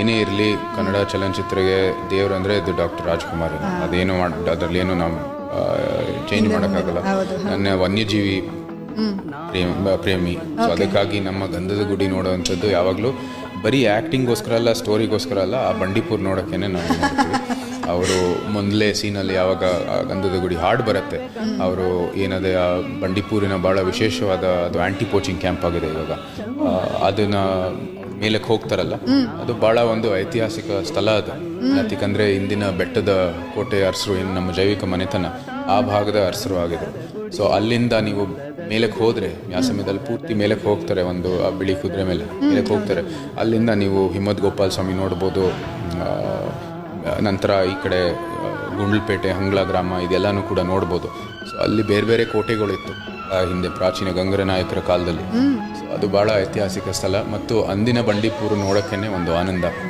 ಏನೇ ಇರಲಿ ಕನ್ನಡ ಚಲನಚಿತ್ರಕ್ಕೆ ದೇವರು ಅಂದರೆ ಇದು ಡಾಕ್ಟರ್ ರಾಜ್ಕುಮಾರ್. ಅದೇನು ಅದರಲ್ಲಿ ಏನು ನಾವು ಚೇಂಜ್ ಮಾಡೋಕ್ಕಾಗಲ್ಲ. ನನ್ನ ವನ್ಯಜೀವಿ ಪ್ರೇಮಿ. ಸೊ ಅದಕ್ಕಾಗಿ ನಮ್ಮ ಗಂಧದ ಗುಡಿ ನೋಡೋವಂಥದ್ದು ಯಾವಾಗಲೂ ಬರೀ ಆ್ಯಕ್ಟಿಂಗ್ಗೋಸ್ಕರ ಅಲ್ಲ, ಸ್ಟೋರಿಗೋಸ್ಕರ ಅಲ್ಲ, ಆ ಬಂಡೀಪುರ್ ನೋಡೋಕ್ಕೇ ನಾವು ನೋಡ್ತೀವಿ. ಅವರು ಮೊದಲೇ ಸೀನಲ್ಲಿ ಯಾವಾಗ ಗಂಧದ ಗುಡಿ ಹಾಡು ಬರುತ್ತೆ, ಅವರು ಏನದೇ ಆ ಬಂಡೀಪುರಿನ ಭಾಳ ವಿಶೇಷವಾದ ಅದು ಆ್ಯಂಟಿ ಪೋಚಿಂಗ್ ಕ್ಯಾಂಪ್ ಆಗಿದೆ ಇವಾಗ, ಅದನ್ನು ಮೇಲಕ್ಕೆ ಹೋಗ್ತಾರಲ್ಲ, ಅದು ಭಾಳ ಒಂದು ಐತಿಹಾಸಿಕ ಸ್ಥಳ. ಅದು ಯಾಕಂದರೆ ಇಂದಿನ ಬೆಟ್ಟದ ಕೋಟೆ ಅರಸರು, ಏನು ನಮ್ಮ ಜೈವಿಕ ಮನೆತನ ಆ ಭಾಗದ ಅರಸರು ಆಗಿದ್ರು. ಸೊ ಅಲ್ಲಿಂದ ನೀವು ಮೇಲಕ್ಕೆ ಹೋದರೆ, ಆ ಸಮಯದಲ್ಲಿ ಪೂರ್ತಿ ಮೇಲಕ್ಕೆ ಹೋಗ್ತಾರೆ, ಒಂದು ಆ ಬಿಳಿ ಕುದುರೆ ಮೇಲೆ ಮೇಲಕ್ಕೆ ಹೋಗ್ತಾರೆ. ಅಲ್ಲಿಂದ ನೀವು ಹಿಮ್ಮತ್ ಗೋಪಾಲ ಸ್ವಾಮಿ ನೋಡ್ಬೋದು. ನಂತರ ಈ ಕಡೆ ಗುಂಡ್ಲುಪೇಟೆ, ಹಂಗ್ಲ ಗ್ರಾಮ ಇದೆಲ್ಲನೂ ಕೂಡ ನೋಡ್ಬೋದು. ಸೊ ಅಲ್ಲಿ ಬೇರೆ ಬೇರೆ ಕೋಟೆಗಳಿತ್ತು ಹಿಂದೆ ಪ್ರಾಚೀನ ಗಂಗರ ನಾಯಕರ ಕಾಲದಲ್ಲಿ. ಸೊ ಅದು ಭಾಳ ಐತಿಹಾಸಿಕ ಸ್ಥಳ ಮತ್ತು ಅಂದಿನ ಬಂಡೀಪುರ ನೋಡೋಕ್ಕೇ ಒಂದು ಆನಂದ.